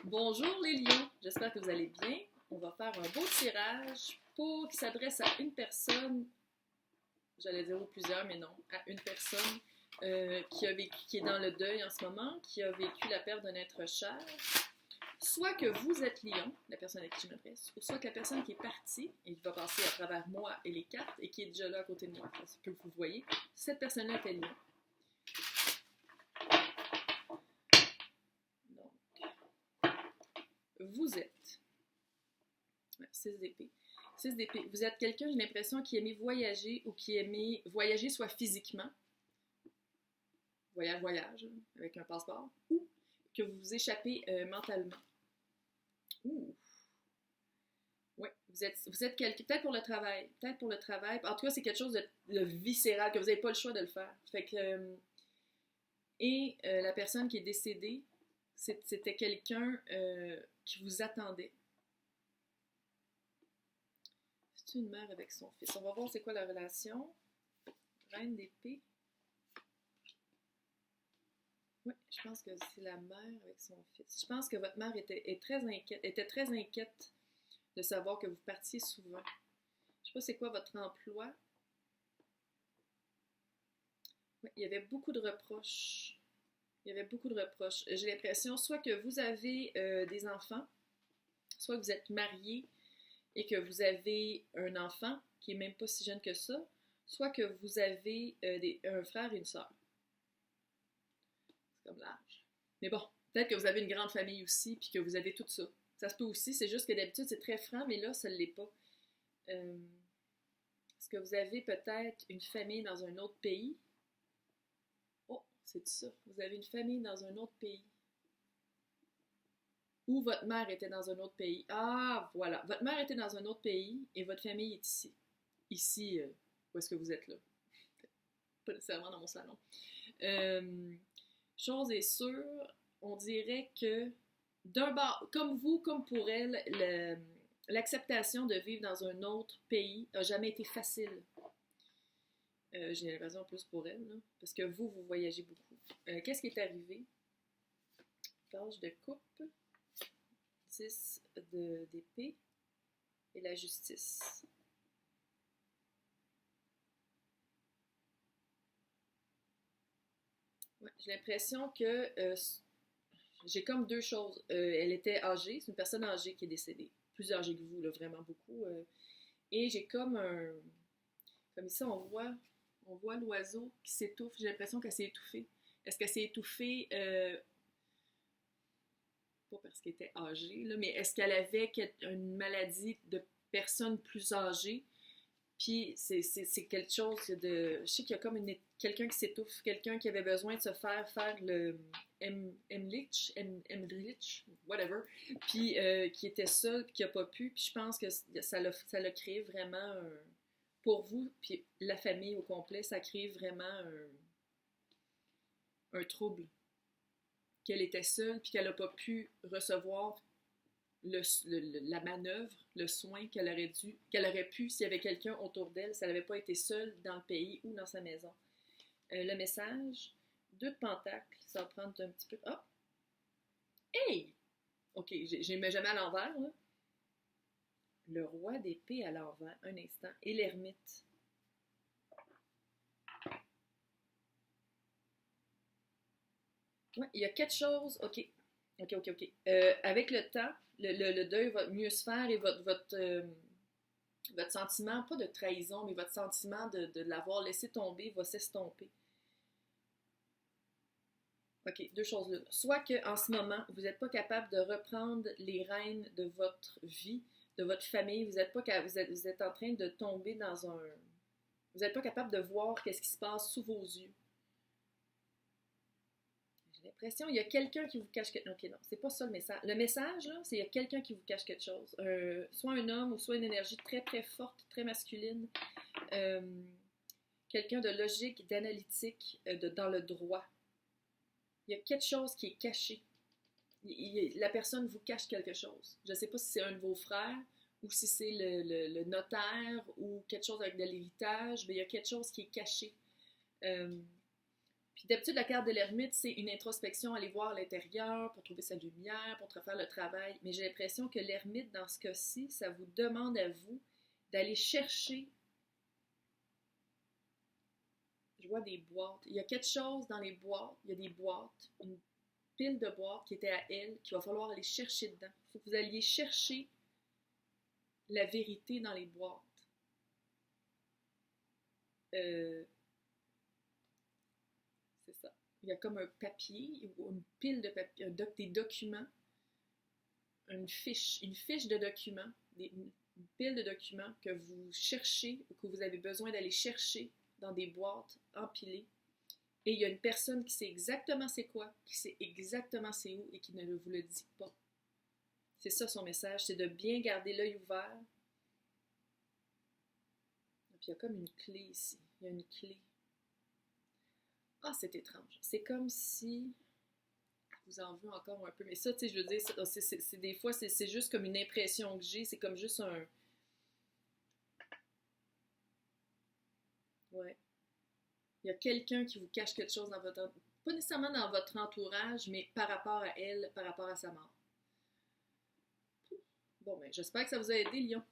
Bonjour les lions, j'espère que vous allez bien. On va faire un beau tirage qui s'adresse à une personne, j'allais dire aux plusieurs, mais non, à une personne qui est dans le deuil en ce moment, qui a vécu la perte d'un être cher. Soit que vous êtes lion, la personne avec qui je m'adresse, ou soit que la personne qui est partie et qui va passer à travers moi et les cartes et qui est déjà là à côté de moi, parce que vous voyez, cette personne-là était lion. Vous êtes 6 d'épée. 6 d'épée. Vous êtes quelqu'un, j'ai l'impression, qui aimait voyager ou qui aimait voyager soit physiquement, voyage, avec un passeport, ou que vous vous échappez mentalement. Ouh. Oui, vous êtes quelqu'un, peut-être pour le travail, En tout cas, c'est quelque chose de viscéral, que vous n'avez pas le choix de le faire. Fait que, la personne qui est décédée, c'était quelqu'un qui vous attendait. C'est une mère avec son fils. On va voir c'est quoi la relation. Reine d'épée. Oui, je pense que c'est la mère avec son fils. Je pense que votre mère était très inquiète de savoir que vous partiez souvent. Je ne sais pas c'est quoi votre emploi. Oui, il y avait beaucoup de reproches. J'ai l'impression soit que vous avez des enfants, soit que vous êtes marié et que vous avez un enfant qui est même pas si jeune que ça, soit que vous avez un frère et une sœur. C'est comme l'âge. Mais bon, peut-être que vous avez une grande famille aussi, puis que vous avez tout ça. Ça se peut aussi, c'est juste que d'habitude c'est très franc, mais là, ça ne l'est pas. Est-ce que vous avez peut-être une famille dans un autre pays? Oh, c'est ça. Vous avez une famille dans un autre pays. Ou votre mère était dans un autre pays. Ah, voilà. Votre mère était dans un autre pays et votre famille est ici. Ici, où est-ce que vous êtes là? Pas nécessairement dans mon salon. Chose est sûre, on dirait que d'un bord, comme vous, comme pour elle, l'acceptation de vivre dans un autre pays n'a jamais été facile. J'ai l'impression plus pour elle, là, parce que vous voyagez beaucoup. Qu'est-ce qui est arrivé? Page de coupe, 10 d'épée et la justice. Ouais, j'ai l'impression que j'ai comme deux choses. Elle était âgée, c'est une personne âgée qui est décédée. Plus âgée que vous, là, vraiment beaucoup. Et j'ai comme un... Comme ici, on voit l'oiseau qui s'étouffe. J'ai l'impression qu'elle s'est étouffée. Est-ce qu'elle s'est étouffée, pas parce qu'elle était âgée, là, mais est-ce qu'elle avait une maladie de personne plus âgée? Puis c'est quelque chose de... Je sais qu'il y a comme quelqu'un qui s'étouffe, quelqu'un qui avait besoin de se faire le Emlich, whatever, puis qui était seul, puis qui n'a pas pu. Puis je pense que ça l'a créé vraiment pour vous, puis la famille au complet, ça crée vraiment un trouble. Qu'elle était seule, puis qu'elle n'a pas pu recevoir la manœuvre, le soin qu'elle aurait pu s'il y avait quelqu'un autour d'elle, si elle n'avait pas été seule dans le pays ou dans sa maison. Le message, 2 de pentacles, ça va prendre un petit peu... Ah! Hey! Ok, j'ai mis jamais à l'envers, là. Le roi d'épée à l'envers, un instant, et l'ermite. Ouais, il y a quelque chose... Ok. Avec le temps, le deuil va mieux se faire et votre sentiment, pas de trahison, mais votre sentiment de l'avoir laissé tomber va s'estomper. OK, deux choses là. Soit qu'en ce moment, vous n'êtes pas capable de reprendre les rênes de votre vie, de votre famille, vous êtes en train de tomber dans un... Vous n'êtes pas capable de voir ce qui se passe sous vos yeux. J'ai l'impression qu'il y a quelqu'un qui vous cache quelque chose. Ok, non, c'est pas ça le message. Le message, là, c'est qu'il y a quelqu'un qui vous cache quelque chose. Soit un homme ou soit une énergie très, très forte, très masculine. Quelqu'un de logique, d'analytique, dans le droit. Il y a quelque chose qui est caché. La personne vous cache quelque chose. Je ne sais pas si c'est un de vos frères ou si c'est le notaire ou quelque chose avec de l'héritage, mais il y a quelque chose qui est caché. Puis d'habitude, la carte de l'ermite, c'est une introspection, aller voir à l'intérieur pour trouver sa lumière, pour faire le travail. Mais j'ai l'impression que l'ermite, dans ce cas-ci, ça vous demande à vous d'aller chercher. Je vois des boîtes. Il y a quelque chose dans les boîtes. Il y a des boîtes, une pile de boîtes qui était à elle, qu'il va falloir aller chercher dedans. Il faut que vous alliez chercher la vérité dans les boîtes. C'est ça. Il y a comme un papier ou une pile de papier, des documents, une fiche de documents, une pile de documents que vous cherchez ou que vous avez besoin d'aller chercher dans des boîtes empilées. Et il y a une personne qui sait exactement c'est quoi, qui sait exactement c'est où et qui ne vous le dit pas. C'est ça son message, c'est de bien garder l'œil ouvert. Et puis il y a comme une clé ici. Il y a une clé. Ah, c'est étrange. C'est comme si... Je vous en veux encore un peu. Mais ça, tu sais, je veux dire, des fois, c'est juste comme une impression que j'ai. C'est comme juste un... Ouais. Il y a quelqu'un qui vous cache quelque chose dans votre... Pas nécessairement dans votre entourage, mais par rapport à elle, par rapport à sa mort. Bon, ben, j'espère que ça vous a aidé, Lion.